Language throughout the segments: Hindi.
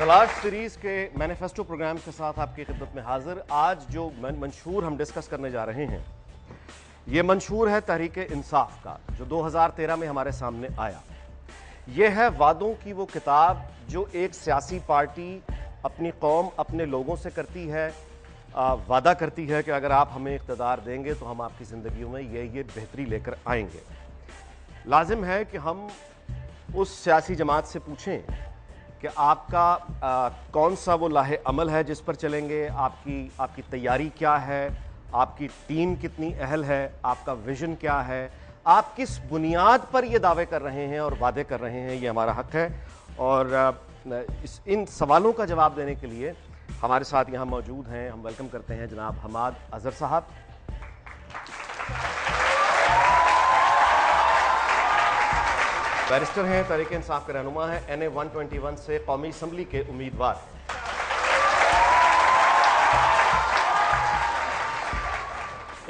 तलाश सीरीज के मैनिफेस्टो प्रोग्राम के साथ आपकी खिदमत में हाजिर। आज जो मंशूर हम डिस्कस करने जा रहे हैं, ये मंशूर है तहरीक इंसाफ का, जो 2013 में हमारे सामने आया। यह है वादों की वो किताब जो एक सियासी पार्टी अपनी कौम, अपने लोगों से करती है, वादा करती है कि अगर आप हमें इक़्तिदार देंगे तो हम आपकी ज़िंदगियों में ये बेहतरी लेकर आएंगे। लाजिम है कि हम उस सियासी जमात से पूछें कि आपका कौन सा वो लाहे अमल है जिस पर चलेंगे, आपकी तैयारी क्या है, आपकी टीम कितनी अहल है, आपका विजन क्या है, आप किस बुनियाद पर ये दावे कर रहे हैं और वादे कर रहे हैं, ये हमारा हक है। और इन सवालों का जवाब देने के लिए हमारे साथ यहाँ मौजूद हैं। हम वेलकम करते हैं जनाब हमाद अजहर साहब, बैरिस्टर हैं, तहरीक इंसाफ के रहनुमा हैं, NA 121 से कौमी असम्बली के उम्मीदवार।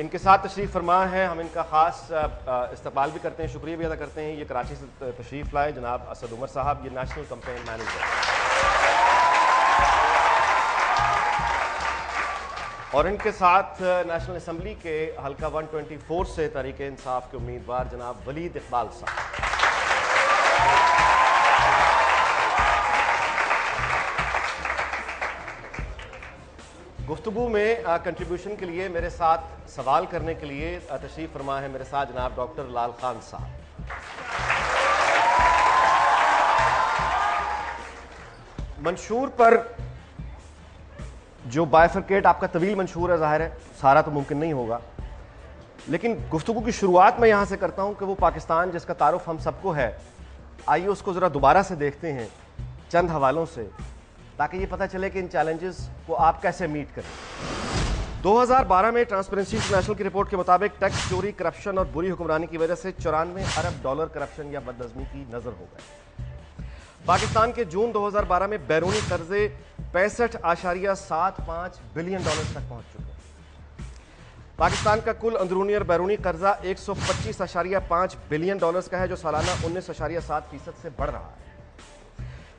इनके साथ तशरीफ़ फरमा है, हम इनका ख़ास इस्तकबाल भी करते हैं, शुक्रिया भी अदा करते हैं। ये कराची से तशरीफ़ लाए जनाब असद उमर साहब, ये नेशनल कैंपेन मैनेजर। और इनके साथ नेशनल असम्बली के हल्का 124 से तहरीक इंसाफ के उम्मीदवार जनाब वलीद इकबाल साहब। गुफ्तगू में कंट्रीब्यूशन के लिए मेरे साथ सवाल करने के लिए तशरीफ़ फरमा है मेरे साथ जनाब डॉक्टर लाल खान साहब। मंशूर पर जो बाइफरकेट आपका तवील मंशूर है, ज़ाहिर है सारा तो मुमकिन नहीं होगा, लेकिन गुफ्तगू की शुरुआत मैं यहाँ से करता हूँ कि वो पाकिस्तान जिसका तारुफ हम सबको है, आइए उसको ज़रा दोबारा से देखते हैं चंद हवालों से, ताकि ये पता चले कि इन चैलेंजेस को आप कैसे मीट करें। 2012 में ट्रांसपेरेंसी इंटरनेशनल की रिपोर्ट के मुताबिक टैक्स चोरी, करप्शन और बुरी हुक्मरानी की वजह से 94 अरब डॉलर करप्शन या बदनज़मी की नज़र हो गए। पाकिस्तान के जून 2012 में बैरूनी कर्जे 65.75 बिलियन डॉलर तक पहुंच चुके हैं। पाकिस्तान का कुल अंदरूनी और बैरूनी कर्जा 125.5 बिलियन डॉलर्स का है, जो सालाना 19.7% से बढ़ रहा है।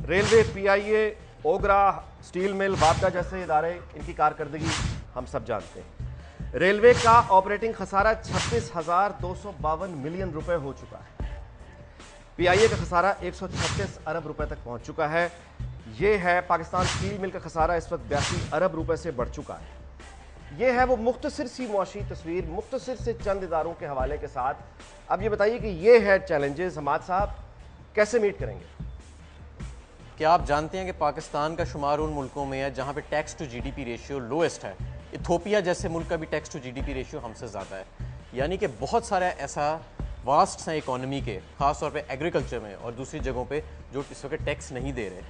रेलवे, PIA, ओगरा, स्टील मिल, वापडा जैसे इदारे, इनकी कारकर्दगी हम सब जानते हैं। रेलवे का ऑपरेटिंग खसारा 26,252 मिलियन रुपए हो चुका है। PIA का खसारा 136 अरब रुपए तक पहुंच चुका है। यह है पाकिस्तान स्टील मिल का खसारा इस वक्त 82 अरब रुपए से बढ़ चुका है। यह है वो मुख्तसर सी मुआशी तस्वीर, मुख्तसर से चंद इदारों के हवाले के साथ। अब ये बताइए कि ये है चैलेंजेस, हमाद साहब कैसे मीट करेंगे? क्या आप जानते हैं कि पाकिस्तान का शुमार उन मुल्कों में है जहां पे tax to GDP ratio lowest है। इथोपिया जैसे मुल्क का भी टैक्स टू GDP रेशियो हमसे ज़्यादा है। यानी कि बहुत सारा ऐसा वास्ट सा इकॉनमी के, ख़ास तौर पे एग्रीकल्चर में और दूसरी जगहों पे जो इस वक्त टैक्स नहीं दे रहे,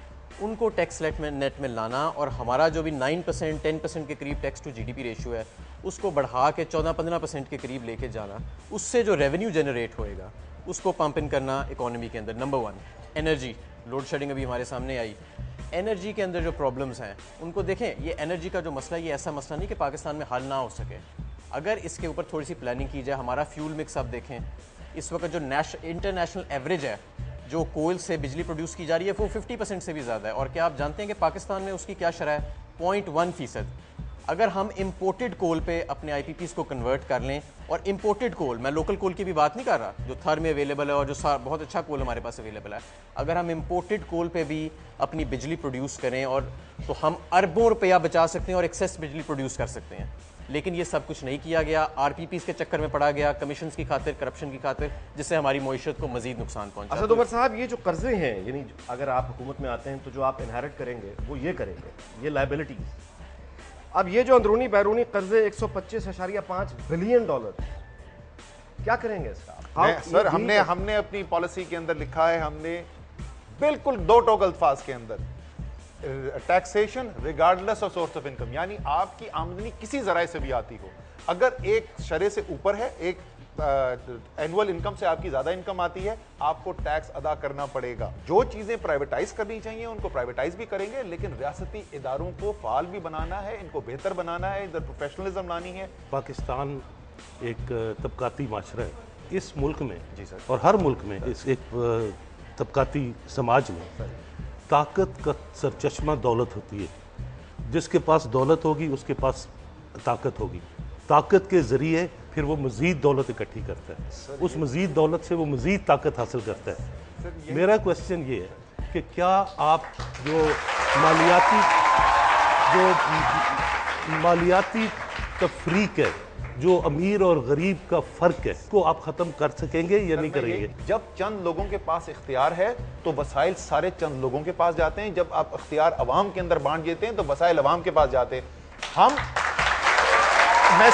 उनको टैक्स नेट में लाना और हमारा जो भी 9% 10% के करीब टैक्स टू GDP रेशियो है उसको बढ़ा के 14-15% के करीब लेके जाना, उससे जो रेवेन्यू जनरेट होएगा उसको पंप इन करना इकॉनमी के अंदर। नंबर 1 एनर्जी, लोड शेडिंग अभी हमारे सामने आई। एनर्जी के अंदर जो प्रॉब्लम्स हैं उनको देखें। ये एनर्जी का जो मसला, ये ऐसा मसला नहीं कि पाकिस्तान में हल ना हो सके। अगर इसके ऊपर थोड़ी सी प्लानिंग की जाए, हमारा फ्यूल मिक्स आप देखें, इस वक्त जो इंटरनेशनल एवरेज है जो कोयल से बिजली प्रोड्यूस की जा रही है वो 50% से भी ज़्यादा है। और क्या आप जानते हैं कि पाकिस्तान में उसकी क्या शरह है? 0.1%। अगर हम इम्पोर्टेड कोल पे अपने IPPs को कन्वर्ट कर लें, और इम्पोर्टेड कोल, मैं लोकल कोल की भी बात नहीं कर रहा, जो थर में अवेलेबल है और जो बहुत अच्छा कोल हमारे पास अवेलेबल है, अगर हम इम्पोर्टेड कोल पे भी अपनी बिजली प्रोड्यूस करें और तो हम अरबों रुपया बचा सकते हैं और एक्सेस बिजली प्रोड्यूस कर सकते हैं। लेकिन ये सब कुछ नहीं किया गया, RPPs के चक्कर में पड़ा गया, कमीशन की खातिर, करप्शन की खातिर, जिससे हमारी मईशत को मजीद नुकसान पहुंचा। असद उमर साहब, ये जो कर्जे हैं, यानी अगर आप हुकूमत में आते हैं तो जो आप इनहेरिट करेंगे वो ये करेंगे, ये लायबिलिटीज। अब ये जो अंदरूनी बैरूनी कर्जे 125.5 बिलियन डॉलर, क्या करेंगे इसका? सर, हमने अपनी पॉलिसी के अंदर लिखा है, हमने बिल्कुल 2 टोक अल्फाज के अंदर, taxation regardless of source of income, यानी आपकी आमदनी किसी जराए से भी आती हो, अगर एक शरे से ऊपर है, एक एनुअल इनकम से आपकी ज्यादा इनकम आती है, आपको टैक्स अदा करना पड़ेगा। जो चीजें प्राइवेटाइज करनी चाहिए उनको प्राइवेटाइज भी करेंगे, लेकिन रियासती इदारों को फाल भी बनाना है, इनको बेहतर बनाना है, इधर प्रोफेशनलिज्म लानी है। पाकिस्तान एक तबकाती माशरा है इस मुल्क में, जी सर, और हर मुल्क में इस एक तबकाती समाज में ताकत का सरचश्मा दौलत होती है। जिसके पास दौलत होगी उसके पास ताकत होगी। ताकत के ज़रिए फिर वो मज़ीद दौलत इकट्ठी करता है, उस मज़ीद दौलत से वो मज़ीद ताकत हासिल करता है। मेरा क्वेश्चन ये है कि क्या आप जो मालियाती तफरीक है, जो अमीर और गरीब का फ़र्क है, को आप ख़त्म कर सकेंगे या नहीं करेंगे? जब चंद लोगों के पास इख्तियार है तो वसाइल सारे चंद लोगों के पास जाते हैं। जब आप इख्तियार अवाम के अंदर बांट देते हैं तो वसाइल अवाम के पास जाते हैं। मैं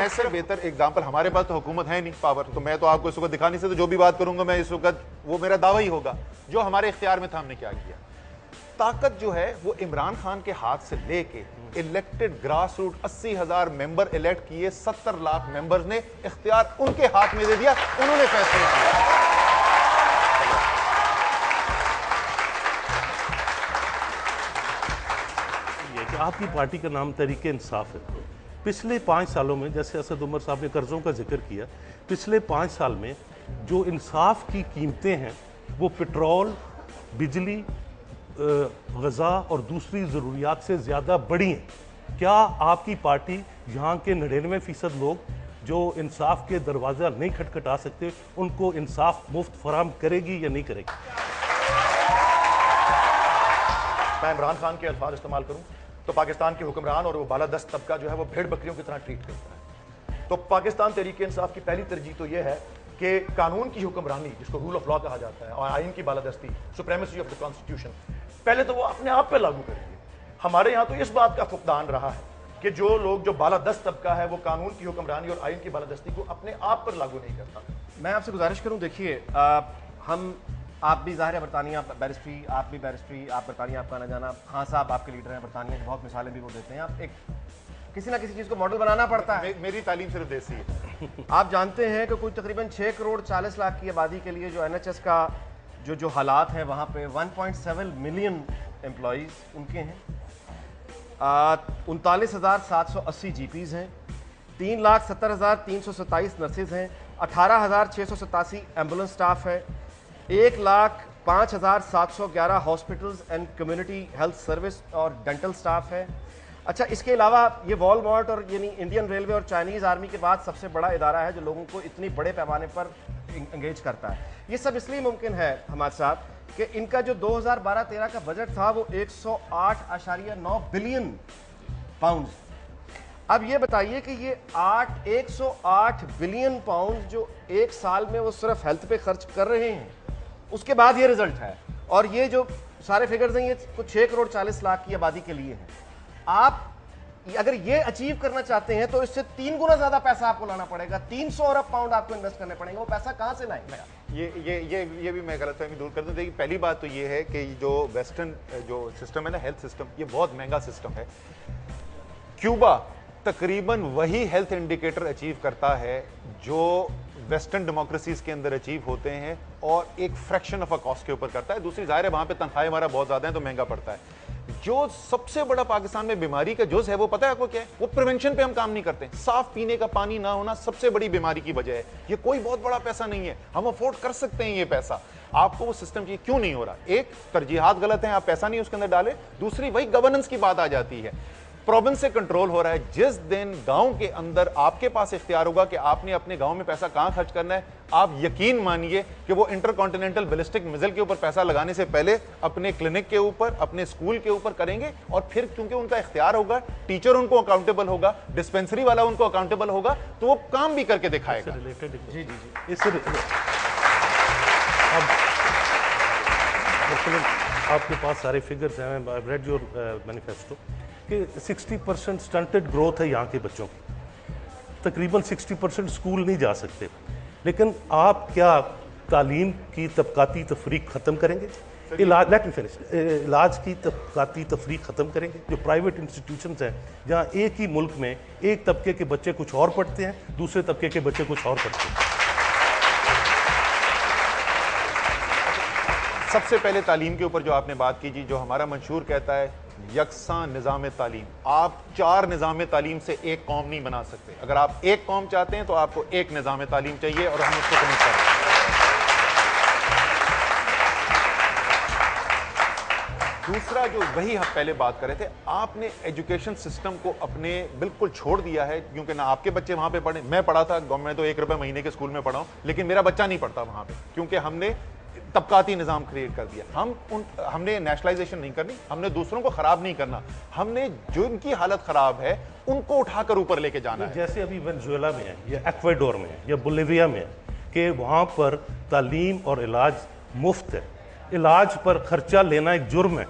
सिर्फ बेहतर एग्जाम्पल, हमारे पास तो हुकूमत है नहीं पावर, तो मैं तो आपको इस वक्त दिखा नहीं सकता। जो भी बात करूंगा मैं इस वक्त वो मेरा दावा ही होगा। जो हमारे इख्तियार में था हमने क्या किया। ताकत जो है वो इमरान खान के हाथ से लेके elected grass root 80,000 member elect किए, 70 लाख मेंबर्स ने इख्तियार उनके हाथ में दे दिया, उन्होंने फैसले किया। कि आपकी पार्टी का नाम तहरीक इंसाफ है। पिछले 5 सालों में, जैसे असद उमर साहब ने कर्जों का जिक्र किया, पिछले 5 साल में जो इंसाफ की कीमतें हैं वो पेट्रोल, बिजली, ग़ज़ा और दूसरी ज़रूरियात से ज़्यादा बढ़ी हैं। क्या आपकी पार्टी यहाँ के 99% लोग जो इंसाफ के दरवाज़ा नहीं खटखटा सकते, उनको इंसाफ मुफ्त फराहम करेगी या नहीं करेगी? मैं इमरान खान के अल्फाज इस्तेमाल करूं तो पाकिस्तान के हुक्मरान और वो बालादस्त तबका जो है वो भेड़ बकरियों की तरह ट्रीट करता है। तो पाकिस्तान तहरीक इंसाफ की पहली तरजीह तो ये है कि कानून की हुक्मरानी, जिसको रूल ऑफ लॉ कहा जाता है, और आइन की बालादस्ती, सुप्रीमेसी ऑफ द कॉन्स्टिट्यूशन, पहले तो वो अपने आप पे लागू करेंगे। हमारे यहाँ तो इस बात का फुकदान रहा है कि जो लोग, जो बालादस्त तबका है, वो कानून की हुक्मरानी और आइन की बालादस्ती को अपने आप पर लागू नहीं करता। मैं आपसे गुजारिश करूं, देखिए आप भी ज़ाहिर है बरतानिया बैरिस्ट्री, आप भी बैरिस्ट्री, आप बरतानिया, आपका आना जाना, खान साहब आपके लीडर हैं बरतानिया की, बहुत मिसालें भी वो देते हैं। आप एक किसी ना किसी चीज़ को मॉडल बनाना पड़ता है। मेरी तालीम सिर्फ देसी है। आप जानते हैं कि कुछ तकरीबन 6 करोड़ 40 लाख की आबादी के लिए जो NHS का जो हालात हैं, वहाँ पे 1.7 मिलियन एम्प्लॉयज़ उनके हैं, 39,780 GPs हैं, 3,70,327 नर्सेज हैं, 18,687 एम्बुलेंस स्टाफ है, 1,05,711 hospitals and community health service और डेंटल स्टाफ है। अच्छा, इसके अलावा ये वॉलमार्ट और यानी इंडियन रेलवे और चाइनीज़ आर्मी के बाद सबसे बड़ा इदारा है जो लोगों को इतनी बड़े पैमाने पर इंगेज करता है। ये सब इसलिए मुमकिन है हमारे साथ कि इनका जो 2012-13 का बजट था वो 108.9 बिलियन पाउंड। अब ये बताइए कि ये 108 बिलियन पाउंड जो एक साल में वो सिर्फ हेल्थ पे खर्च कर रहे हैं, उसके बाद ये रिजल्ट है। और ये जो सारे फिगर्स हैं ये कुछ 6 करोड़ 40 लाख की आबादी के लिए हैं। आप अगर ये अचीव करना चाहते हैं तो इससे 3 गुना ज्यादा पैसा आपको लाना पड़ेगा, 300 अरब पाउंड आपको इन्वेस्ट करने पड़ेंगे। वो पैसा कहां से लाएंगे? ये भी मैं गलतफहमी दूर कर दूं। देखिए, पहली बात तो ये है कि जो वेस्टर्न जो सिस्टम है ना, हेल्थ सिस्टम, ये बहुत महंगा सिस्टम है। क्यूबा तकरीबन वही हेल्थ इंडिकेटर अचीव करता है जो वेस्टर्न डेमोक्रेसीज के अंदर अचीव होते हैं, और एक फ्रैक्शन ऑफ अ कॉस्ट के ऊपर करता है। दूसरी जाहिर है वहां पे तनख्वाहें हमारा बहुत ज्यादा है तो महंगा पड़ता है। जो सबसे बड़ा पाकिस्तान में बीमारी का जुज है वो पता है आपको क्या है? वो प्रिवेंशन पे हम काम नहीं करते। साफ पीने का पानी ना होना सबसे बड़ी बीमारी की वजह है। ये कोई बहुत बड़ा पैसा नहीं है, हम अफोर्ड कर सकते हैं ये पैसा। आपको वो सिस्टम चाहिए, क्यों नहीं हो रहा? एक, तरजीहात गलत हैं, आप पैसा नहीं उसके अंदर डाले। दूसरी, वही गवर्नेंस की बात आ जाती है, प्रोविंस से कंट्रोल हो रहा है। जिस दिन गांव के अंदर आपके पास इख्तियार होगा कि आपने अपने गांव में पैसा कहां खर्च करना है, आप यकीन मानिए कि वो इंटरकॉन्टिनेंटल बैलिस्टिक मिसाइल के ऊपर पैसा लगाने से पहले अपने क्लिनिक के ऊपर, अपने स्कूल के ऊपर करेंगे। और फिर क्योंकि उनका इख्तियार होगा, टीचर उनको अकाउंटेबल होगा, डिस्पेंसरी वाला उनको अकाउंटेबल होगा, तो वो काम भी करके दिखाएगा। जी, इससे आपके पास सारे फिगर्स हैं, आई रेड योर मैनिफेस्टो, कि 60% स्टंटेड ग्रोथ है यहाँ के बच्चों की, तकरीबन 60% स्कूल नहीं जा सकते। लेकिन आप क्या तालीम की तबकाती तफरीक ख़त्म करेंगे? इलाज की तबकाती तफरीक ख़त्म करेंगे? जो प्राइवेट इंस्टीट्यूशंस हैं जहाँ एक ही मुल्क में एक तबके के बच्चे कुछ और पढ़ते हैं, दूसरे तबके के बच्चे कुछ और पढ़ते हैं। सबसे पहले तालीम के ऊपर जो आपने बात की जी, जो हमारा मंशूर कहता है यकसा निज़ाम तालीम। आप 4 निज़ाम तालीम से एक कौम नहीं बना सकते। अगर आप एक कौम चाहते हैं तो आपको एक निज़ाम तालीम चाहिए, और हम उसको कमिट कर रहे हैं। दूसरा जो वही हम पहले बात कर रहे थे, आपने एजुकेशन सिस्टम को अपने बिल्कुल छोड़ दिया है, क्योंकि ना आपके बच्चे वहां पे पढ़े, मैं पढ़ा था गवर्नमेंट, तो 1 रुपए महीने के स्कूल में पढ़ा हूं, लेकिन मेरा बच्चा नहीं पढ़ता वहां पे, क्योंकि हमने तबकाती निजाम क्रिएट कर दिया। हमने नेशनलाइजेशन नहीं करनी, हमने दूसरों को खराब नहीं करना, हमने जो इनकी हालत खराब है उनको उठाकर ऊपर लेके जाना है। जैसे अभी वेनेजुएला में है या एक्वाडोर में है या बोलिविया में है कि वहाँ पर तालीम और इलाज मुफ्त है, इलाज पर खर्चा लेना एक जुर्म है।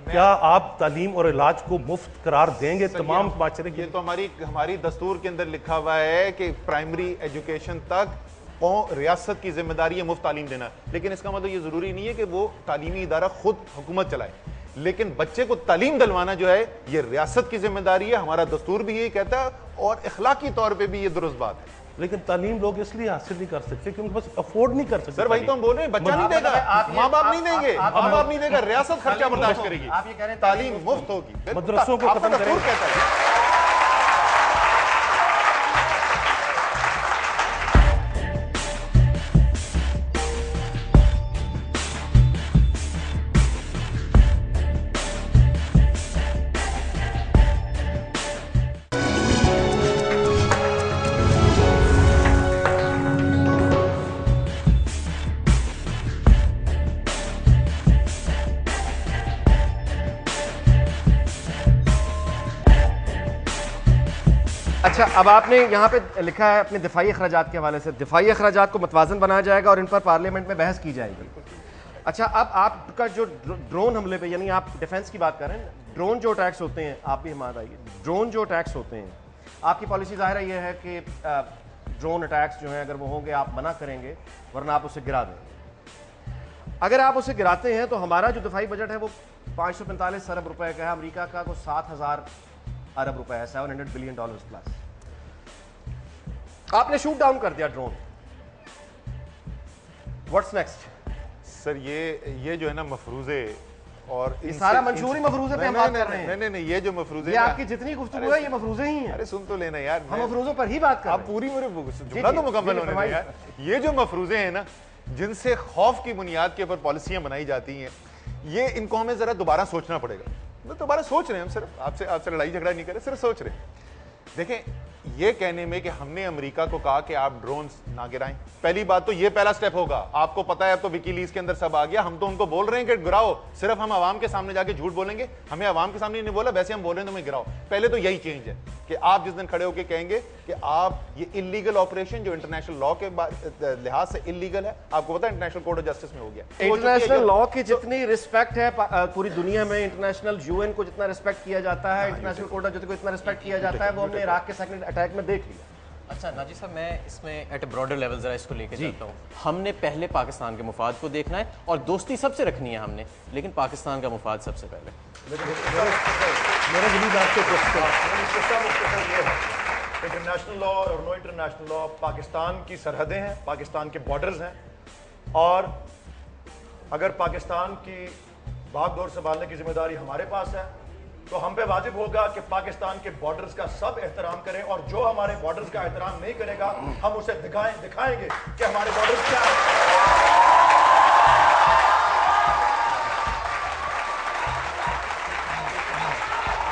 क्या आप तालीम और इलाज को मुफ्त करार देंगे तमाम माशरे के? ये तो हमारी दस्तूर के अंदर लिखा हुआ है कि प्राइमरी एजुकेशन तक रियासत की जिम्मेदारी है मुफ्त तालीम देना, लेकिन इसका मतलब ये जरूरी नहीं है कि वो तालीमी इदारा खुद हुकूमत चलाए, लेकिन बच्चे को तालीम दिलवाना जो है ये रियासत की जिम्मेदारी है। हमारा दस्तूर भी यही कहता है और इखलाकी तौर पे भी ये दुरुस्त बात है। लेकिन तालीम लोग इसलिए हासिल नहीं कर सकते क्योंकि बस अफोर्ड नहीं कर सकते। सर वही तो हम बोल रहे हैं, बच्चा नहीं देगा, माँ बाप नहीं देंगे, माँ बाप नहीं देगा, रियासत खर्चा बर्दाश्त करेगी, आप ये कह रहे हैं तालीम मुफ्त होगी, मदरसों को आपका खत्म दस्तूर करेंगे। कहता है। अच्छा, अब आपने यहाँ पे लिखा है अपने दिफाई अखराजात के हवाले से, दिफाई अखराजात को मतवाजन बनाया जाएगा और इन पर पार्लियामेंट में बहस की जाएगी। अच्छा, अब आपका जो ड्रोन हमले पे, यानी आप डिफेंस की बात कर रहे हैं, ड्रोन जो अटैक्स होते हैं, आप भी हिमायत आइए, ड्रोन जो अटैक्स होते हैं, आपकी पॉलिसी ज़ाहिर है ये है कि ड्रोन अटैक्स जो हैं अगर वो होंगे आप मना करेंगे, वरना आप उसे गिरा देंगे। अगर आप उसे गिराते हैं तो हमारा जो दिफाई बजट है वो 545 अरब रुपए का है, अमेरिका का को 7000 अरब रुपए है, $700 बिलियन प्लस। आपने शूट डाउन कर दिया ड्रोन, व्हाट्स नेक्स्ट? सर ये जो है ना मफरूजे और ये सारा मंशूरी मफरूजे पे हम बात कर रहे हैं। नहीं, ये जो मफरूजे ये आपकी जितनी गुफ्तगू है ये मफरूजे ही हैं। अरे सुन तो लेना यार, हम मफरूजों पर ही बात कर रहे आप हैं। पूरी मेरे जुमला तो मुकम्मल होने दें यार। ये जो मफरूजे हैं ना, जिनसे खौफ की बुनियाद के ऊपर पॉलिसियां बनाई जाती हैं, ये इनको हमें जरा दोबारा सोचना पड़ेगा। तो दोबारा सोच रहे हैं हम, सिर्फ आपसे लड़ाई झगड़ा नहीं कर रहे, सिर्फ सोच रहे हैं। देखें, ये कहने में कि हमने अमेरिका को कहा कि आप ड्रोन्स ना गिराएं, पहली बात तो ये पहला स्टेप होगा। आपको पता है अब तो विकीलीज के अंदर सब आ गया, हम तो उनको बोल रहे हैं कि गिराओ, सिर्फ हम आवाम के सामने जाके झूठ बोलेंगे, हमें आवाम के सामने नहीं बोला, वैसे हम बोल रहे हैं तो हमें गिराओ। पहले तो यही चेंज है कि आप जिस दिन खड़े होकर कहेंगे कि आप ये इलीगल ऑपरेशन जो इंटरनेशनल लॉ के लिहाज से इलीगल है, आपको पता है इंटरनेशनल कोर्ट ऑफ जस्टिस में हो गया। इंटरनेशनल लॉ की जितनी रिस्पेक्ट है पूरी दुनिया में, इंटरनेशनल यूएन को जितना रिस्पेक्ट किया जाता है, इंटरनेशनल कोर्ट ऑफ जस्टिस को इतना रिस्पेक्ट किया जाता है, वो हमने इराक के सेकंड अटैक में देख लिया। अच्छा नाजी साहब, मैं इसमें एट ए ब्रॉडर लेवल जरा इसको लेके जाता हूँ। हमने पहले पाकिस्तान के मुफाद को देखना है और दोस्ती सबसे रखनी है हमने, लेकिन पाकिस्तान का मुफाद सबसे पहले। मेरा जलील आपसे ये है, इंटरनेशनल लॉ और नो इंटरनेशनल लॉ पाकिस्तान की सरहदें हैं, पाकिस्तान के बॉर्डर्स हैं, और अगर पाकिस्तान की बागडोर संभालने की जिम्मेदारी हमारे पास है तो हम पे वाजिब होगा कि पाकिस्तान के बॉर्डर्स का सब एहतराम करें, और जो हमारे बॉर्डर्स का एहतराम नहीं करेगा हम उसे दिखाएंगे कि हमारे बॉर्डर्स क्या है।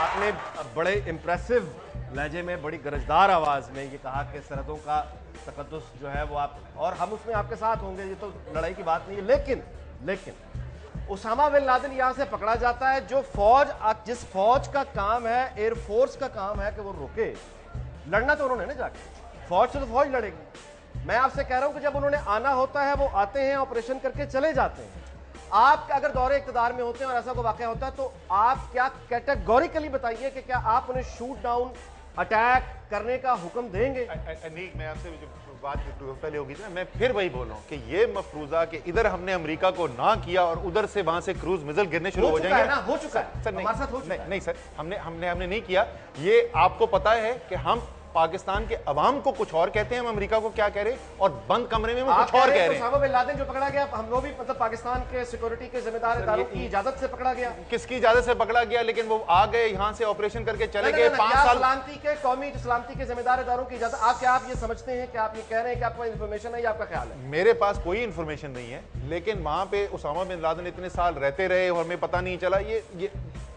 आपने बड़े इंप्रेसिव लहजे में, बड़ी गरजदार आवाज में ये कहा कि सरहदों का तकद्दुस जो है वो आप, और हम उसमें आपके साथ होंगे, ये तो लड़ाई की बात नहीं है। लेकिन उसामा बिन लादेन यहां से पकड़ा जाता है, जो फौज, जिस फौज का काम है, एयरफोर्स का काम है कि वो रुके, लड़ना तो उन्होंने ना जाके, फौज से तो फौज लड़ेगी। मैं आपसे कह रहा हूं कि जब उन्होंने आना होता है वो आते हैं, ऑपरेशन करके चले जाते हैं। आप अगर दौरे इक़्तिदार में होते हैं और ऐसा कोई वाक़या होता है तो आप क्या कैटेगोरिकली बताइए कि क्या आप उन्हें शूट डाउन अटैक करने का हुक्म देंगे? अनीक, मैं आपसे जो बात पहले होगी थी ना, मैं फिर वही बोल रहा हूँ कि ये मफरूजा कि इधर हमने अमेरिका को ना किया और उधर से वहां से क्रूज मिसाइल गिरने शुरू हो जाएंगे ना, हो चुका है सर, हमारे साथ हो चुका है। नहीं सर, हमने नहीं किया। ये आपको पता है कि हम पाकिस्तान के अवाम को कुछ और कहते हैं, हम अमेरिका को क्या कह रहे हैं, और बंद कमरे में हम आप कुछ और कह रहे हैं। उसामा बिन लादेन जो पकड़ा गया, हम वो भी मतलब पाकिस्तान के सिक्योरिटी के जिम्मेदार इदारों की इजाजत से पकड़ा गया। किसकी इजाजत से पकड़ा गया? लेकिन वो आ गए यहाँ से ऑपरेशन करके चले गए। 5 साल सलामती के कौमी सलामती के जिम्मेदार इदारों की इजाजत। आप ये समझते हैं कि आप ये कह रहे हैं कि आपको इन्फॉर्मेशन है या आपका ख्याल है? मेरे पास कोई इंफॉर्मेशन नहीं है, लेकिन वहां पे उसामा बिन लादेन इतने साल रहते रहे और हमें पता नहीं चला। ये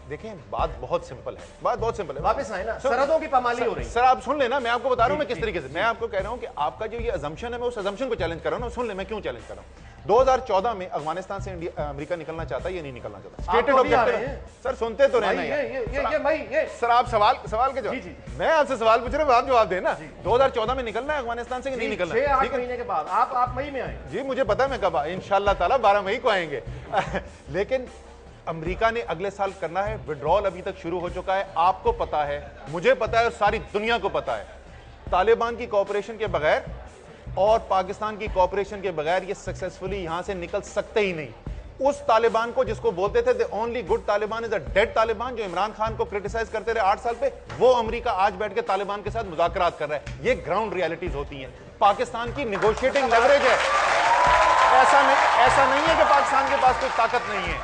देखें, बात बहुत सिंपल है, बात बहुत सिंपल है। वापस आए ना, सरहदों की पामाली हो रही है। सर आप सुन लेना, मैं आपको बता रहा हूं मैं किस तरीके से, मैं आपको कह रहा हूं कि आपका जो ये अजम्पशन है, मैं उस अजम्पशन को चैलेंज कर रहा हूं ना। सुन ले मैं क्यों चैलेंज कर रहा हूं। 2014 में अफगानिस्तान से अमेरिका निकलना चाहता है या नहीं निकलना चाहता? Stated objective. सर सुनते तो रहना ये सर, आप सवाल के जवाब, मैं आपसे सवाल पूछ रहा हूं, आप जवाब देना। 2014 में निकलना है अफगानिस्तान से कि नहीं निकलना? 6-8 महीने के बाद आप मई में आए। जी मुझे पता है, मैं कब इंशाल्लाह ताला 12 मई को आएंगे। लेकिन अमेरिका ने अगले साल करना है। विड्रॉल अभी तक शुरू हो चुका है, आपको पता है, मुझे पता है और सारी दुनिया को पता है। तालिबान की कोऑपरेशन के बगैर और पाकिस्तान की कोऑपरेशन के बगैर ये सक्सेसफुली यहां से निकल सकते ही नहीं। उस तालिबान को जिसको बोलते थे the only good Taliban is a dead Taliban, जो इमरान खान को क्रिटिसाइज करते रहे 8 साल पे, वो अमेरिका आज बैठ के तालिबान के साथ मुज़ाकरात कर रहा है। ये ग्राउंड रियलिटीज होती हैं। पाकिस्तान की नेगोशिएटिंग लेवरेज है। ऐसा नहीं है कि पाकिस्तान के पास कोई ताकत नहीं है।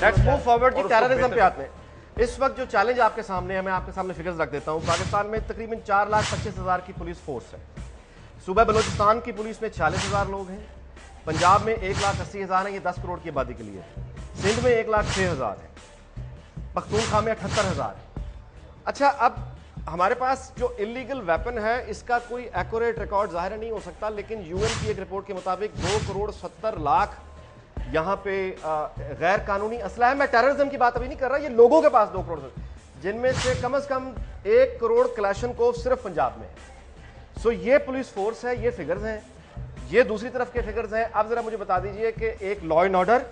लेट्स मूव फॉरवर्ड की टेररिज्म पे आते हैं। इस वक्त जो चैलेंज आपके सामने है, मैं आपके सामने फिगर्स रख देता हूं। पाकिस्तान में तकरीबन 4,25,000 की पुलिस फोर्स है। सूबा बलूचिस्तान की पुलिस में 40,000 लोग हैं। पंजाब में 1,80,000 है, ये 10 करोड़ की आबादी के लिए। सिंध में 1,06,000 है। पख्तूनख्वा में 78,000 है। अच्छा, अब हमारे पास जो इलीगल वेपन है इसका कोई एक्यूरेट रिकॉर्ड जाहिर नहीं हो सकता, लेकिन यूएन की एक रिपोर्ट के मुताबिक 2,70,00,000 यहाँ पे गैर कानूनी असला है। मैं टेररिज्म की बात अभी नहीं कर रहा, ये लोगों के पास 2 करोड़, जिनमें से कम 1 करोड़ क्लैशनकोव सिर्फ पंजाब में है। सो ये पुलिस फोर्स है, ये फिगर्स हैं, ये दूसरी तरफ के फिगर्स हैं। अब जरा मुझे बता दीजिए कि एक लॉ एंड ऑर्डर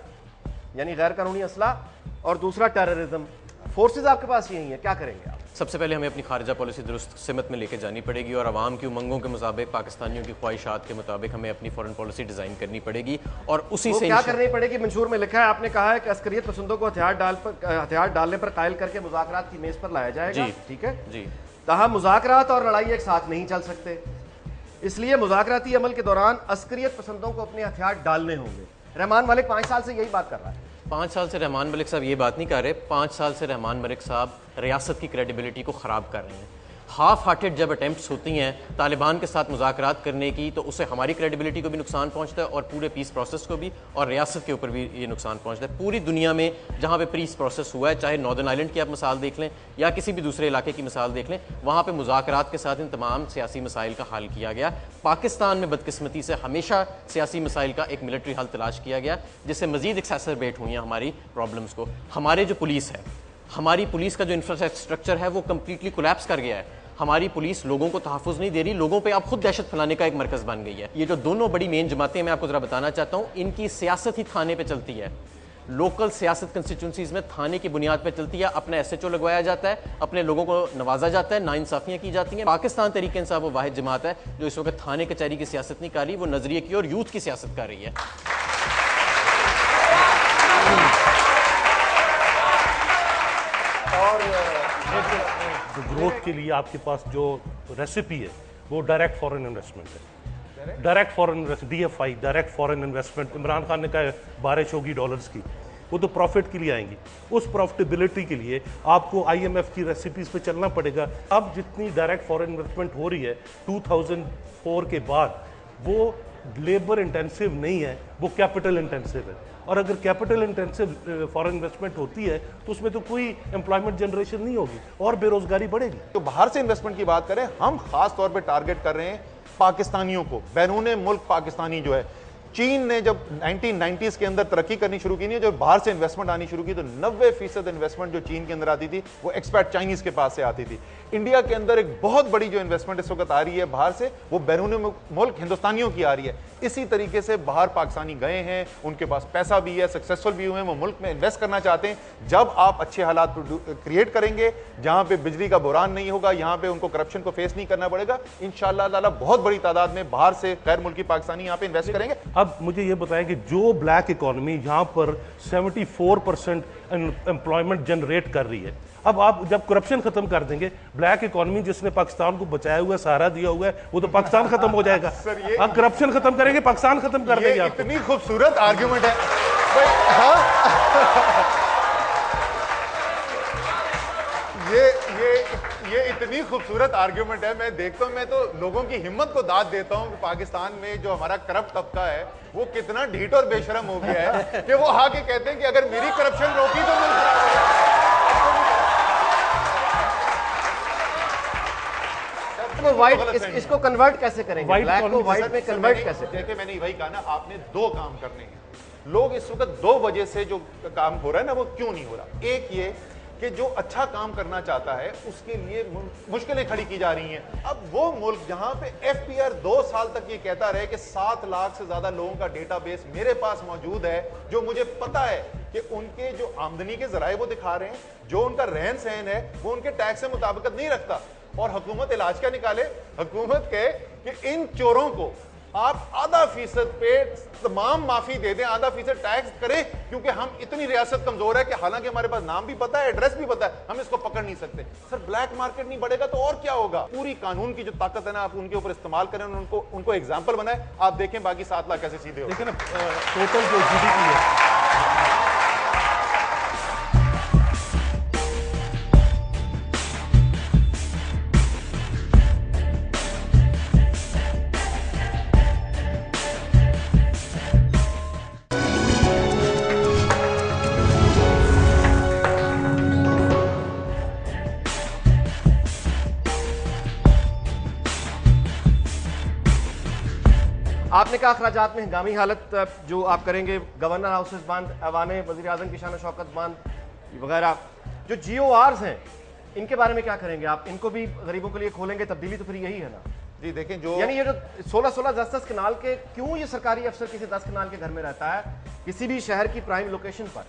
यानी गैर कानूनी असला और दूसरा टेररिज्म, फोर्सेज आपके पास यही है, क्या करेंगे आप? सबसे पहले हमें अपनी खारजा पॉलिसी दुरुस्त सिमत में लेके जानी पड़ेगी और आवाम की उमंगों के मुताबिक, पाकिस्तानियों की ख्वाहिशात के मुताबिक हमें अपनी फॉरेन पॉलिसी डिज़ाइन करनी पड़ेगी और उसी से क्या करनी पड़ेगी? मंशूर में लिखा है, आपने कहा है कि अस्करियत पसंदों को हथियार डालने पर कायल करके मुज़ाकरात की मेज पर लाया जाएगा। ठीक है जी। ताहम मुज़ाकरात और लड़ाई एक साथ नहीं चल सकते, इसलिए मुज़ाकराती अमल के दौरान अस्करियत पसंदों को अपने हथियार डालने होंगे। रहमान मलिक 5 साल से यही बात कर रहा है। 5 साल से रहमान मलिक साहब ये बात नहीं कर रहे। 5 साल से रहमान मलिक साहब रियासत की क्रेडिबिलिटी को ख़राब कर रहे हैं। हाफ हार्टेड जब अटैम्प्ट्स होती हैं तालिबान के साथ मुज़ाकरात करने की, तो उससे हमारी क्रेडिबिलिटी को भी नुकसान पहुंचता है और पूरे पीस प्रोसेस को भी, और रियासत के ऊपर भी ये नुकसान पहुंचता है। पूरी दुनिया में जहां पे पीस प्रोसेस हुआ है, चाहे नॉर्दर्न आइलैंड की आप मिसाल देख लें या किसी भी दूसरे इलाके की मिसाल देख लें, वहाँ पर मुज़ाकरात के साथ इन तमाम सियासी मसाइल का हल किया गया। पाकिस्तान में बदकिस्मती से हमेशा सियासी मसाइल का एक मिलिट्री हल तलाश किया गया, जिससे मज़ीद एक्सेसरबेट हुई हैं हमारी प्रॉब्लम्स को। हमारे जो पुलिस है, हमारी पुलिस का जो इंफ्रास्ट्रक्चर है वो कम्प्लीटली कोलैप्स कर गया है। हमारी पुलिस लोगों को तहफ़्फ़ुज़ नहीं दे रही, लोगों पे आप खुद दहशत फैलाने का एक मरकज़ बन गई है। ये जो दोनों बड़ी मेन जमातें मैं आपको ज़रा बताना चाहता हूँ, इनकी सियासत ही थाने पे चलती है। लोकल सियासत कंस्टिट्यूंसीज में थाने की बुनियाद पर चलती है। अपना SHO लगवाया जाता है, अपने लोगों को नवाजा जाता है, नाइंसाफ़ियाँ की जाती हैं। पाकिस्तान तरीके इंसाफ वो वाहिद जमात है जो इस वक्त थाने कचहरी की सियासत नहीं कर रही, वो नजरिए की और यूथ की सियासत कर रही है। तो ग्रोथ के लिए आपके पास जो रेसिपी है वो डायरेक्ट फॉरेन इन्वेस्टमेंट है। Direct foreign investment, DFI, direct foreign investment. Imran Khan ने कहा बारिश होगी डॉलर्स की, वो तो प्रॉफिट के लिए आएंगी। उस प्रॉफिटेबिलिटी के लिए आपको IMF की रेसिपीज पे चलना पड़ेगा। अब जितनी डायरेक्ट फॉरेन इन्वेस्टमेंट हो रही है 2004 के बाद, वो लेबर इंटेंसिव नहीं है, वो कैपिटल इंटेंसिव है। और अगर कैपिटल इंटेंसिव फॉरेन इन्वेस्टमेंट होती है तो उसमें तो कोई एम्प्लॉयमेंट जनरेशन नहीं होगी और बेरोजगारी बढ़ेगी। तो बाहर से इन्वेस्टमेंट की बात करें, हम खास तौर पे टारगेट कर रहे हैं पाकिस्तानियों को, बैरून मुल्क पाकिस्तानी जो है। चीन ने जब 1990s के अंदर तरक्की करनी शुरू की, नहीं जब बाहर से इन्वेस्टमेंट आनी शुरू की, तो 90% इन्वेस्टमेंट जो चीन के अंदर आती थी वो एक्सपर्ट चाइनीज के पास से आती थी। इंडिया के अंदर एक बहुत बड़ी जो इन्वेस्टमेंट इस वक्त आ रही है बाहर से, वो बैरून मुल्क हिंदुस्तानियों की आ रही है। इसी तरीके से बाहर पाकिस्तानी गए हैं, उनके पास पैसा भी है, सक्सेसफुल भी हुए हैं, वो मुल्क में इन्वेस्ट करना चाहते हैं। जब आप अच्छे हालात क्रिएट करेंगे जहां पे बिजली का बुरान नहीं होगा, यहां पे उनको करप्शन को फेस नहीं करना पड़ेगा, इंशाअल्लाह ताला बहुत बड़ी तादाद में बाहर से गैर मुल्की पाकिस्तानी यहां पे इन्वेस्ट करेंगे। अब मुझे ये बताएं कि जो ब्लैक इकोनॉमी यहाँ पर 74% एम्प्लॉयमेंट जनरेट कर रही है, अब आप जब करप्शन खत्म कर देंगे, ब्लैक इकोनॉमी जिसने पाकिस्तान को बचाया हुआ है, सहारा दिया हुआ है, वो तो पाकिस्तान खत्म हो जाएगा। अब करप्शन खत्म करेंगे, पाकिस्तान खत्म कर देंगे। इतनी खूबसूरत आर्ग्यूमेंट है भाई, हाँ ये इतनी खूबसूरत आर्ग्यूमेंट है। मैं देखता हूं, मैं तो लोगों की हिम्मत को दाद देता हूं कि पाकिस्तान में जो हमारा करप्ट तबका है वो कितना ढीठ और बेशरम हो गया है कि वो आके कहते हैं कि अगर मेरी करप्शन रोकी तो मुल्क खराब हो जाएगा। व्हाइट इसको कन्वर्ट कैसे करेंगे, ब्लैक को व्हाइट में कन्वर्ट कैसे? देखिए मैंने वही कहा ना, आपने दो काम करने हैं। लोग इस वक्त दो वजह से जो काम हो रहा है ना वो क्यों नहीं हो रहा। एक ये कि जो अच्छा काम करना चाहता है उसके लिए मुश्किलें खड़ी की जा रही हैं। अब वो मुल्क जहां पे एफपीआर 2 साल तक ये कहता रहे कि 7 लाख से ज्यादा लोगों का डेटाबेस मेरे पास मौजूद है, जो मुझे पता है कि उनके जो आमदनी के जराए वो दिखा रहे हैं, जो उनका रहन सहन है वो उनके टैक्स से मुताबिकत नहीं रखता, और हुकूमत इलाज क्या निकाले, हुकूमत कहे कि इन चोरों को आप आधा फीसद पे तमाम माफी दे दें, आधा फीसद टैक्स करें, क्योंकि हम इतनी रियासत कमजोर है कि हालांकि हमारे पास नाम भी पता है, एड्रेस भी पता है, हम इसको पकड़ नहीं सकते। सर ब्लैक मार्केट नहीं बढ़ेगा तो और क्या होगा। पूरी कानून की जो ताकत है ना आप उनके ऊपर इस्तेमाल करें, उनको एग्जाम्पल बनाए, आप देखें बाकी 7 लाख कैसे सीधे हो। लेकिन टोटल जो जीडीपी है, आपने कहा अखराजात में हंगामी हालत जो आप करेंगे, गवर्नर हाउसेस बंद, ऐवान वज़ीर आज़म की शान शौकत बंद वगैरह, जो GORs हैं इनके बारे में क्या करेंगे आप? इनको भी गरीबों के लिए खोलेंगे? तब्दीली तो फिर यही है ना जी। देखें जो यानी ये जो 16-16 10-10 कनाल के, क्यों ये सरकारी अफसर किसी 10 कनाल के घर में रहता है किसी भी शहर की प्राइम लोकेशन पर?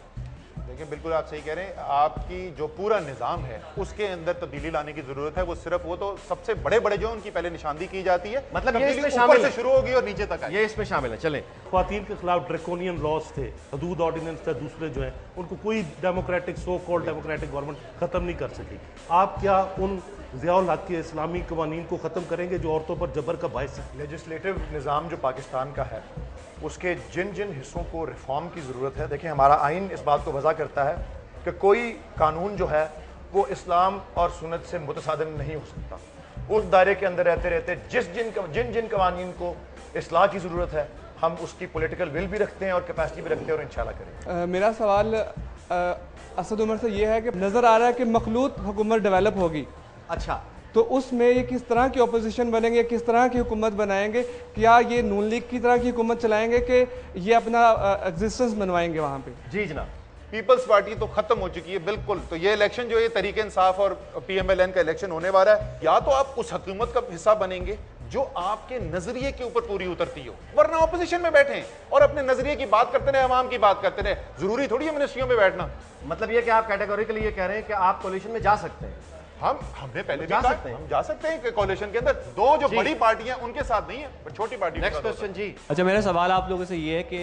देखिए बिल्कुल आप सही कह रहे हैं, आपकी जो पूरा निज़ाम है उसके अंदर तब्दीली लाने की जरूरत है। वो सिर्फ वो तो सबसे बड़े बड़े जो उनकी पहले निशानदी की जाती है, मतलब ये इसमें ऊपर शामिल से शुरू होगी और नीचे तक ये इसमें शामिल है। चलें, ख्वातीन के खिलाफ ड्रैकोनियन लॉज थे, हदूद ऑर्डिनेंस थे, दूसरे जो हैं उनको कोई democratic so called democratic government खत्म नहीं कर सकी। आप क्या उन ज़ियाउल हक के इस्लामी कवानीन को ख़त्म करेंगे जो औरतों पर जबर का बायस है? लेजिस्लेटिव निज़ाम जो पाकिस्तान का है उसके जिन जिन हिस्सों को रिफॉर्म की ज़रूरत है, देखिए हमारा आइन इस बात को वज़ा करता है कि कोई कानून जो है वो इस्लाम और सुन्नत से मुतसादिम नहीं हो सकता। उस दायरे के अंदर रहते रहते जिन जिन कवानीन को इस्लाह की ज़रूरत है हम उसकी पॉलिटिकल विल भी रखते हैं और कैपेसिटी भी रखते हैं और इंशाल्लाह करेंगे। मेरा सवाल असद उमर से ये है कि नज़र आ रहा है कि मखलूत हुकूमत डेवलप होगी, अच्छा तो उसमें ये किस तरह की अपोजिशन बनेंगे, किस तरह की हुकूमत बनाएंगे? क्या ये नून लीग की तरह की हुकूमत चलाएंगे कि ये अपना एग्जिस्टेंस बनवाएंगे वहाँ पे? जी जनाब। पीपल्स पार्टी तो खत्म हो चुकी है बिल्कुल। तो ये इलेक्शन जो है तरीके इंसाफ और PMLN का इलेक्शन होने वाला है, या तो आप उस हुकूमत का हिस्सा बनेंगे जो आपके नजरिए के ऊपर पूरी उतरती हो, वरना ऑपोजिशन में बैठे और अपने नजरिए की बात करते रहे, अवाम की बात करते रहे। जरूरी थोड़ी है मिनिस्ट्रियों में बैठना। मतलब ये कि आप कैटेगोरिकली ये कह रहे हैं कि आप कोलिशन में जा सकते हैं? हमने पहले भी जा कहा, सकते हैं। हम जा सकते हैं कि कोलिशन के अंदर दो जो बड़ी पार्टियां उनके साथ नहीं है, पर छोटी पार्टी। नेक्स्ट क्वेश्चन जी। अच्छा, मेरा सवाल आप लोगों से ये है कि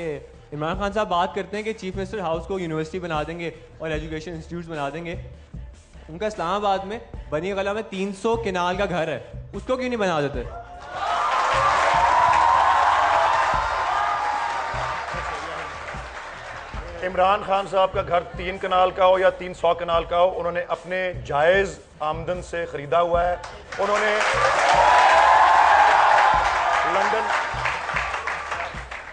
इमरान खान साहब बात करते हैं कि चीफ मिनिस्टर हाउस को यूनिवर्सिटी बना देंगे और एजुकेशन इंस्टीट्यूट बना देंगे। उनका इस्लामाबाद में बनी गला में 300 किनाल का घर है, उसको क्यों नहीं बना देते? इमरान खान साहब का घर 3 कनाल का हो या 300 कनाल का हो, उन्होंने अपने जायज़ आमदन से ख़रीदा हुआ है। उन्होंने लंदन,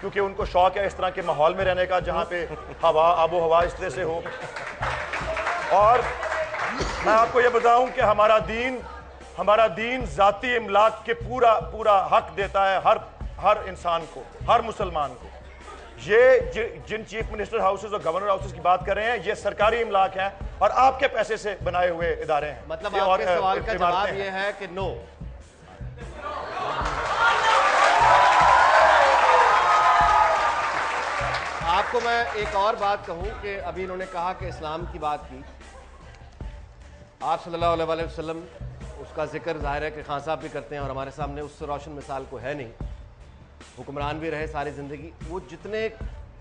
क्योंकि उनको शौक है इस तरह के माहौल में रहने का जहाँ पे हवा आबो हवा इस तरह से हो। और मैं आपको ये बताऊं कि हमारा दीन ज़ाती इमलाक के पूरा हक देता है हर इंसान को, हर मुसलमान को। ये जिन चीफ मिनिस्टर हाउसेस और गवर्नर हाउसेस की बात कर रहे हैं, ये सरकारी इमलाक हैं और आपके पैसे से बनाए हुए इदारे हैं। मतलब आपके सवाल का जवाब ये है कि नो। आपको मैं एक और बात कहूं कि अभी इन्होंने कहा कि इस्लाम की बात की, आप सल्लल्लाहु अलैहि वसल्लम उसका जिक्र जाहिर है कि खान साहब भी करते हैं और हमारे सामने उससे रोशन मिसाल को है नहीं। हुक्मरान भी रहे सारी ज़िंदगी, वो जितने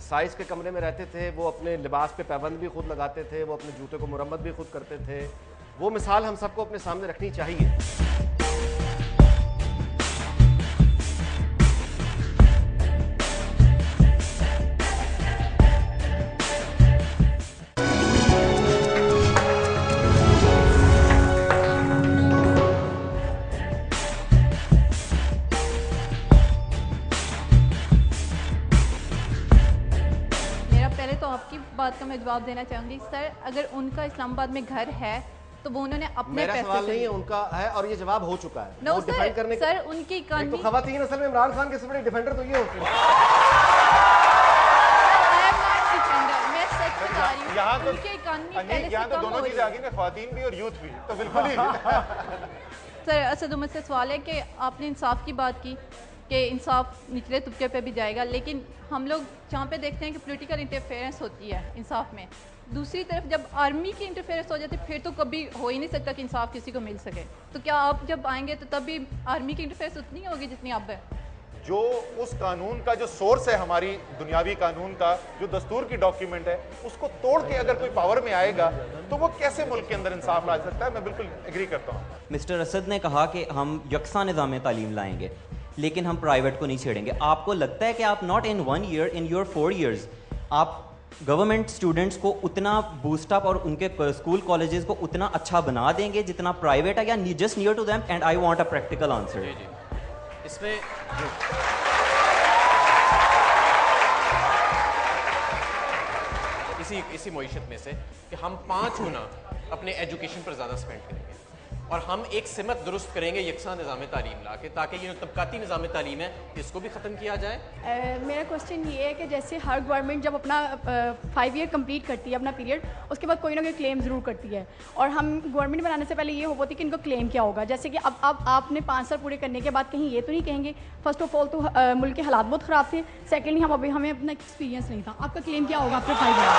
साइज़ के कमरे में रहते थे वो अपने लिबास पे पाबंद भी खुद लगाते थे, वो अपने जूते को मुरम्मत भी खुद करते थे। वो मिसाल हम सबको अपने सामने रखनी चाहिए। बात का मैं जवाब देना चाहूंगी सर, अगर उनका इस्लामाबाद में घर है तो वो उन्होंने अपने मेरा पैसे सवाल नहीं है, उनका है और ये जवाब हो चुका है। नो सर, करने सर उनकी इकॉनमी तो खवातीन असल में इमरान खान के सबसे बड़े डिफेंडर तो ये होते हैं। मैं सच बता रही हूं, यहाँ तो उनकी इकॉनमी पहले से यहाँ तो कम दोनों हो रही चीजें आ है। गई ना, खवातीन भी और यूथ भी, तो बिल्कुल ही सर असद उमर से सवाल है कि आपने इंसाफ की बात की कि इंसाफ निचले तबके पे भी जाएगा, लेकिन हम लोग जहाँ पे देखते हैं कि पॉलिटिकल इंटरफेरेंस होती है इंसाफ में, दूसरी तरफ जब आर्मी की इंटरफेरेंस हो जाती है फिर तो कभी हो ही नहीं सकता कि इंसाफ किसी को मिल सके। तो क्या आप जब आएंगे तो तब भी आर्मी की इंटरफेरेंस उतनी होगी जितनी अब है? जो उस कानून का जो सोर्स है हमारी दुनियावी कानून का, जो दस्तूर की डॉक्यूमेंट है, उसको तोड़ के अगर कोई पावर में आएगा तो वो कैसे मुल्क के अंदर इंसाफ ला सकता है? मैं बिल्कुल एग्री करता हूँ। मिस्टर असद ने कहा कि हम यकसा निज़ाम तालीम लाएंगे लेकिन हम प्राइवेट को नहीं छेड़ेंगे। आपको लगता है कि आप not in 1 year, in your 4 years आप गवर्नमेंट स्टूडेंट्स को उतना बूस्टअप और उनके स्कूल कॉलेजेस को उतना अच्छा बना देंगे जितना प्राइवेट है, या just near to them? And I want a practical answer. इसमें इसी मईशत में से कि हम 5 गुना अपने एजुकेशन पर ज़्यादा स्पेंड करेंगे और हम एक सिमत दुरुस्त करेंगे यकसा निज़ाम तालीम ला के, ताकि ये तबकाती निज़ाम तालीम है इसको भी ख़त्म किया जाए। मेरा क्वेश्चन ये है कि जैसे हर गवर्नमेंट जब अपना 5 ईयर कंप्लीट करती है अपना पीरियड, उसके बाद कोई ना कोई क्लेम ज़रूर करती है, और हम गवर्नमेंट बनाने से पहले ये होती है कि इनको क्लेम क्या होगा। जैसे कि अब आपने 5 साल पूरे करने के बाद कहीं ये तो नहीं कहेंगे फर्स्ट ऑफ ऑल तो मुल्क के हालात बहुत ख़राब थे, सेकेंडली हमें अपना एक्सपीरियंस नहीं था। आपका क्लेम क्या होगा आफ्टर 5 ईयर?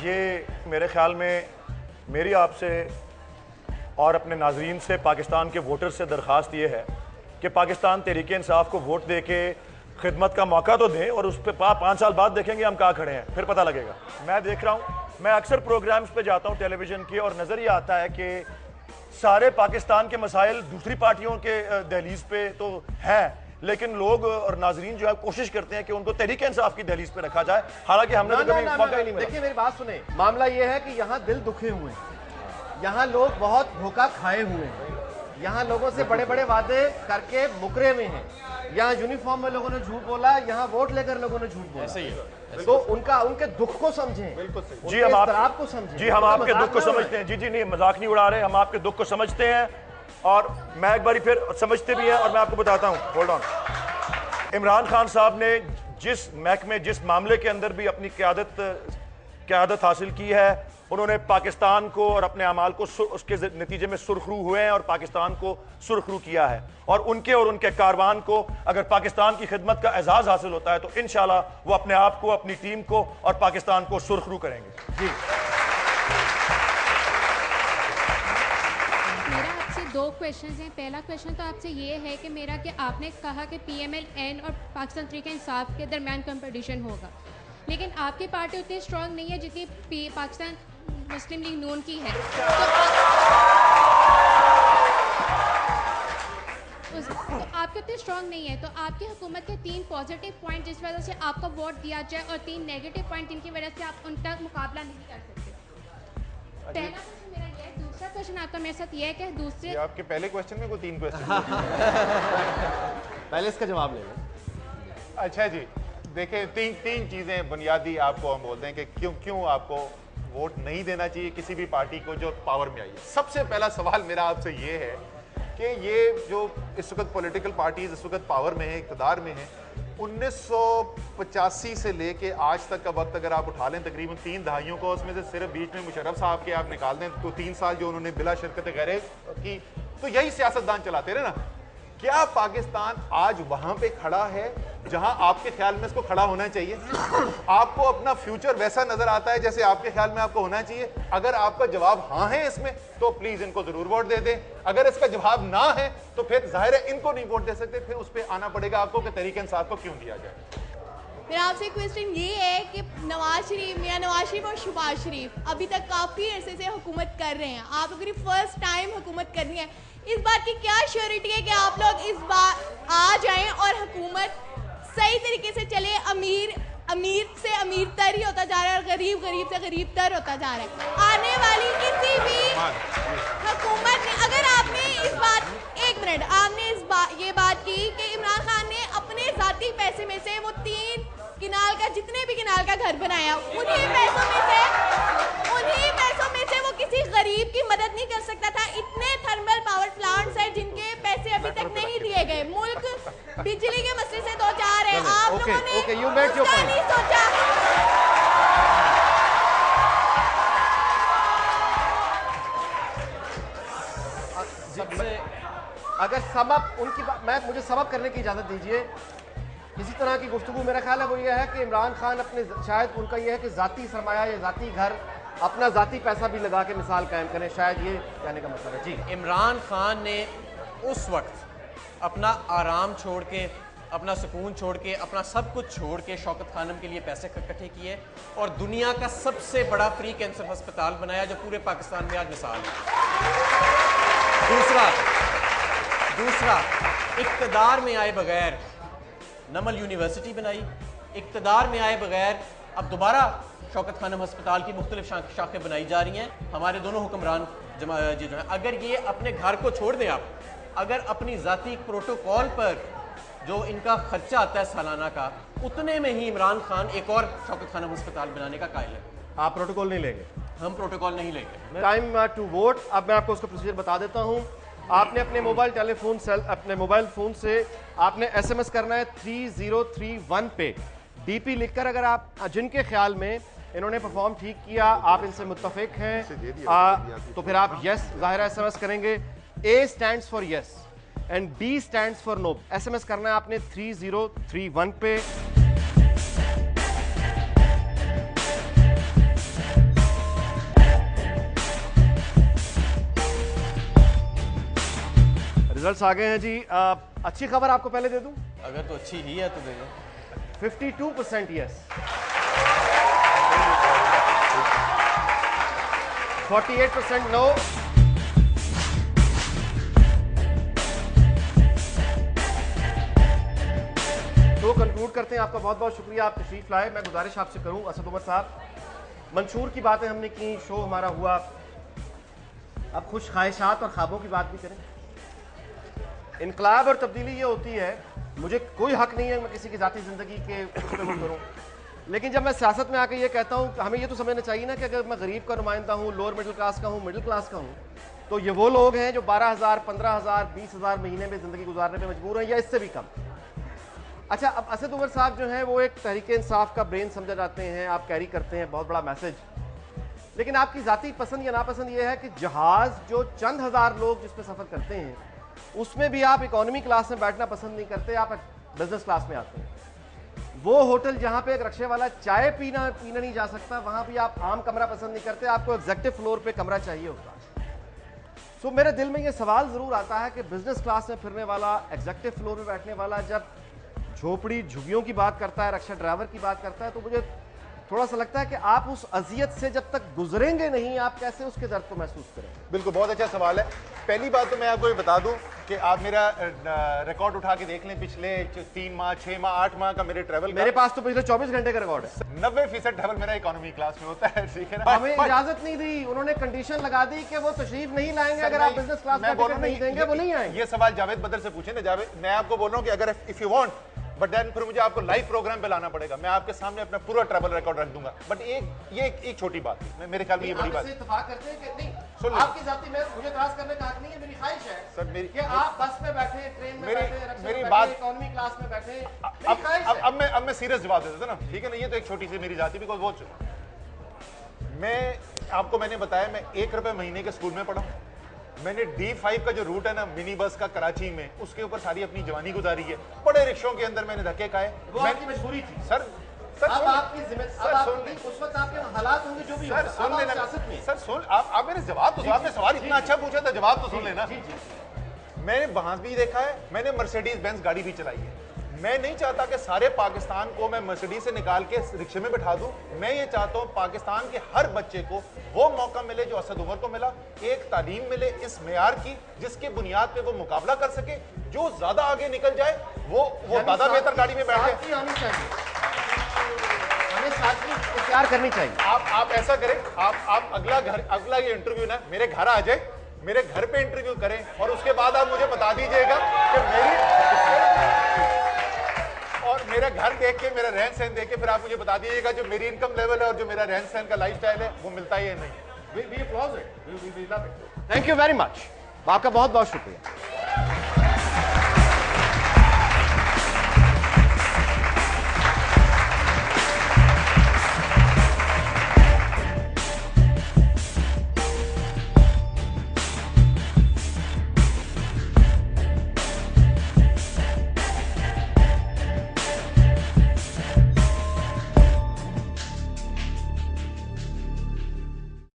ये मेरे ख्याल में मेरी आपसे और अपने नाजरीन से, पाकिस्तान के वोटर से दरख्वास्त ये है कि पाकिस्तान तहरीक इंसाफ को वोट दे के खिदमत का मौका तो दें, और उस पर 5 साल बाद देखेंगे हम कहाँ खड़े हैं, फिर पता लगेगा। मैं देख रहा हूँ, मैं अक्सर प्रोग्राम्स पे जाता हूँ टेलीविज़न के, और नज़र ये आता है कि सारे पाकिस्तान के मसाइल दूसरी पार्टियों के दहलीज पे तो हैं, लेकिन लोग और नाजरीन जो है कोशिश करते हैं कि उनको तहरीक इंसाफ की दहलीज पे रखा जाए, हालांकि हमने तो कभी मौका ही नहीं मिला। देखिए मेरी बात सुने, मामला ये है कि यहाँ दिल दुखे हुए हैं, यहाँ लोग बहुत धोखा खाए हुए हैं, यहाँ लोगों से बड़े बड़े वादे करके मुकरे में हैं, यहाँ यूनिफॉर्म में लोगों ने झूठ बोला, यहाँ वोट लेकर लोगों ने झूठ बोला। सही है। तो उनके दुख को समझें, बिल्कुल सही। जी हम आपको समझें, जी हम आपके दुख को समझते हैं। जी नहीं, मजाक नहीं उड़ा रहे, हम आपके दुख को समझते हैं, और मैं एक बार फिर समझते भी हैं। और मैं आपको बताता हूँ, होल्ड ऑन, इमरान खान साहब ने जिस महकमे, जिस मामले के अंदर भी अपनी क़यादत हासिल की है, उन्होंने पाकिस्तान को और अपने अमाल को उसके नतीजे में सुरखरू हुए हैं और पाकिस्तान को सुरखरू किया है, और उनके कारवान को अगर पाकिस्तान की खिदमत का एजाज़ हासिल होता है तो इंशाल्लाह वो अपने आप को, अपनी टीम को और पाकिस्तान को सुरखरू करेंगे। जी मेरा आपसे 2 क्वेश्चंस हैं। पहला क्वेश्चन तो आपसे ये है कि मेरा कि आपने कहा कि PMLN और पाकिस्तान तहरीक इंसाफ के दरमियान कंपटीशन होगा, लेकिन आपकी पार्टी उतनी स्ट्रांग नहीं है जितनी पाकिस्तान मुस्लिम लीग नून की है। तो आपके उतनी स्ट्रांग नहीं है, तो आपकी हुकूमत के 3 पॉजिटिव पॉइंट जिस वजह से आपका वोट दिया जाए और 3 नेगेटिव पॉइंट जिनकी वजह से आप उनका मुकाबला नहीं कर सकते। पहला क्वेश्चन मेरा ये है। दूसरा क्वेश्चन आपका मेरे साथ ये है कि दूसरे आपके पहले क्वेश्चन में कोई 3 क्वेश्चन पहले इसका जवाब ले लो। अच्छा जी, देखिए 3 चीजें बुनियादी आपको हम बोलते हैं कि क्यों आपको वोट नहीं देना चाहिए किसी भी पार्टी को जो पावर में आई है। सबसे पहला सवाल मेरा आपसे ये है कि ये जो इस वक्त पॉलिटिकल पार्टीज इस वक्त पावर में है, इक़्तिदार में है, 1985 से लेके आज तक का वक्त अगर आप उठा लें, तकरीबन 3 दहाइयों को, उसमें से सिर्फ बीच में मुशर्रफ साहब के आप निकाल दें तो 3 साल जो उन्होंने बिला शिरकत गैर की, तो यही सियासतदान चलाते रहे ना। क्या पाकिस्तान आज वहां पे खड़ा है जहां आपके ख्याल में इसको खड़ा होना चाहिए? आपको अपना फ्यूचर वैसा नजर आता है जैसे आपके ख्याल में आपको होना चाहिए? अगर आपका जवाब हाँ है इसमें, तो प्लीज इनको जरूर वोट दे दें। अगर इसका जवाब ना है तो फिर जाहिर है इनको नहीं वोट दे सकते, फिर उस पर आना पड़ेगा आपको कि तहरीक इंसाफ को क्यों दिया जाए। मेरा आपसे क्वेश्चन ये है कि नवाज शरीफ, मियां नवाज शरीफ और शहबाज शरीफ अभी तक काफ़ी अरसे से हुकूमत कर रहे हैं, आप अगर फर्स्ट टाइम हुकूमत करनी है, इस बात की क्या श्योरिटी है कि आप लोग इस बार आ जाएं और हुकूमत सही तरीके से चले? अमीर से अमीर तर ही होता जा रहा है और गरीब से गरीब तर होता जा रहा है। आने वाली किसी भी हुकूमत ने, अगर आपने इस बात, एक मिनट, आपने ये बात की कि इमरान खान ने अपने जाती पैसे में से वो 3 किनाल का, जितने भी किनाल का घर बनाया, उन्हीं पैसों में से वो किसी गरीब की मदद नहीं कर सकता था। इतने थर्मल पावर प्लांट्स हैं जिनके पैसे अभी तक नहीं दिए गए। मुल्क बिजली के मसले से दो चार है, आप लोगों ने उसका नहीं सोचा। अगर सबब उनकी मुझे सबब करने की इजाजत दीजिए। किसी तरह की गुफ्तगू मेरा ख्याल है वो ये है कि इमरान खान अपने, शायद उनका ये है कि ज़ाती सरमाया या ज़ाती घर, अपना ज़ाती पैसा भी लगा के मिसाल कायम करें, शायद ये कहने का मतलब है। जी, इमरान खान ने उस वक्त अपना आराम छोड़ के, अपना सुकून छोड़ के, अपना सब कुछ छोड़ के शौकत खानम के लिए पैसे इकट्ठे किए और दुनिया का सबसे बड़ा फ्री कैंसर अस्पताल बनाया जो पूरे पाकिस्तान में आज मिसाल है। दूसरा इक़्तिदार में आए बगैर नमल यूनिवर्सिटी बनाई, इक़्तिदार में आए बगैर अब दोबारा शौकत खानम अस्पताल की मुख्तलिफ शाखें बनाई जा रही हैं। हमारे दोनों हुक्मरान जो है, अगर ये अपने घर को छोड़ दें, आप अगर अपनी ज़ाती प्रोटोकॉल पर जो इनका खर्चा आता है सालाना का, उतने में ही इमरान खान एक और शौकत खानम अस्पताल बनाने का कायल है। आप प्रोटोकॉल नहीं लेंगे? हम प्रोटोकॉल नहीं लेंगे। Time to vote. अब मैं आपको उसका प्रोसीजर बता देता हूँ। आपने अपने अपने मोबाइल फ़ोन से आपने SMS करना है 3031 पे, DP लिखकर, अगर आप जिनके ख्याल में इन्होंने परफॉर्म ठीक किया, आप इनसे मुत्तफिक हैं, तो फिर आप यस ज़ाहिर SMS करेंगे। A stands for yes and D stands for no. SMS करना है आपने 3031 पे। रिजल्ट्स आ गए हैं जी। अच्छी खबर आपको पहले दे दूं? अगर तो अच्छी ही है तो दे दो। 52% यस, 48% नो। तो कंक्लूड करते हैं। आपका बहुत बहुत शुक्रिया, आप तशरीफ लाए। मैं गुजारिश आपसे करूं, असद उमर साहब, मंशूर की बातें हमने की, शो हमारा हुआ, अब खुश ख्वाहिशात और ख्वाबों की बात भी करें। इनकलाब और तब्दीली ये होती है, मुझे कोई हक नहीं है मैं किसी की ज़ाती ज़िंदगी के उस पर वो करूँ, लेकिन जब मैं सियासत में आके ये कहता हूँ, हमें ये तो समझना चाहिए ना कि अगर मैं गरीब का नुमाइंदा हूँ, लोअर मिडिल क्लास का हूँ, मिडिल क्लास का हूँ, तो ये वो लोग हैं जो 12,000, 15,000, 20,000 महीने में ज़िंदगी गुजारने पर मजबूर हैं या इससे भी कम। अच्छा, अब असद उमर साहब जो हैं वो एक तहरीक इंसाफ का ब्रेन समझा जाते हैं, आप कैरी करते हैं बहुत बड़ा मैसेज, लेकिन आपकी ज़ाती पसंद या नापसंद ये है कि जहाज़ जो चंद हज़ार लोग जिस पर सफ़र करते हैं उसमें भी आप इकोनॉमी क्लास में बैठना पसंद नहीं करते, आप बिजनेस क्लास में आते हैं। वो होटल जहां पे एक रक्शे वाला चाय पीना नहीं जा सकता, वहां भी आप आम कमरा पसंद नहीं करते, आपको एग्जेक्टिव फ्लोर पे कमरा चाहिए होता। सो मेरे दिल में ये सवाल जरूर आता है कि बिजनेस क्लास में फिरने वाला, एग्जेक्टिव फ्लोर में बैठने वाला जब झोपड़ी झुग्गियों की बात करता है, रक्शा ड्राइवर की बात करता है, तो मुझे थोड़ा सा लगता है कि आप उस अजियत से जब तक गुजरेंगे नहीं, आप कैसे उसके दर्द को महसूस करेंगे। बिल्कुल, बहुत अच्छा सवाल है। पहली बात तो मैं आपको ये बता दूं कि आप मेरा रिकॉर्ड उठा के देख लें, पिछले 3 माह, 6 माह, 8 माह का मेरे ट्रैवल का। मेरे पास तो पिछले 24 घंटे का रिकॉर्ड है। 90% ट्रैवल मेरा इकोनॉमी क्लास में होता है, ठीक है ना। हमें इजाजत नहीं दी, उन्होंने कंडीशन लगा दी कि वो तशरीफ नहीं लाएंगे अगर आप बिजनेस क्लास में टिकट नहीं देंगे, वो नहीं आएंगे। ये सवाल जावेद बदर से पूछे ना। जावेद, मैं आपको बोल रहा हूँ कि अगर if you want but then फिर मुझे आपको लाइव प्रोग्राम पे लाना पड़ेगा, मैं आपके सामने अपना पूरा ट्रैवल रिकॉर्ड रख दूंगा। बट एक छोटी बात है, मेरे ख्याल में ये बड़ी बात है। इत्तेफाक करते हैं कि नहीं, सुन आपकी जाती में मुझे इतराज करने का हक नहीं है, मेरी ख्वाहिश है सर मेरी कि आप बस में बैठे, ट्रेन में बैठे, रिक्शे में मेरी बैठे, बात इकोनॉमी क्लास में बैठे, अब मैं सीरियस जवाब दे देता ना, ठीक है ना। ये तो एक छोटी सी मेरी जाती, बिकॉज वो मैंने बताया मैं 1 रुपए महीने के स्कूल में पढ़ा। मैंने D5 का जो रूट है ना मिनी बस का कराची में, उसके ऊपर सारी अपनी जवानी गुजारी है। बड़े रिक्शों के अंदर मैंने धक्के खाए। वो आपकी मजबूरी थी सर। अब आपकी जिम्मेदारी, उस वक्त आपके हालात होंगे जो भी सर सुन लेना सर, सुन आप मेरे जवाब तो, आपने सवाल इतना अच्छा पूछा था, जवाब तो सुन लेना। मैंने वहां भी देखा है, मैंने मर्सिडीज बेंज गाड़ी भी चलाई है। मैं नहीं चाहता कि सारे पाकिस्तान को मैं मर्सिडीज से निकाल के रिक्शे में बिठा दूं। मैं ये चाहता हूं पाकिस्तान के हर बच्चे को वो मौका मिले जो असद उमर को मिला, एक तालीम मिले इस मेयार की जिसके बुनियाद पे वो मुकाबला कर सके। जो ज्यादा आगे निकल जाए वो ज्यादा बेहतर गाड़ी में बैठे। हमें साथ में तैयार करनी चाहिए। आप ऐसा करें, आप अगला ये इंटरव्यू ना मेरे घर आ जाए, मेरे घर पे इंटरव्यू करें और उसके बाद आप मुझे बता दीजिएगा कि मेरा घर देख के, मेरा रहन सहन देख के फिर आप मुझे बता दीजिएगा जो मेरी इनकम लेवल है और जो मेरा रहन सहन का लाइफस्टाइल है वो मिलता ही है नहीं। थैंक यू वेरी मच, आपका बहुत बहुत शुक्रिया।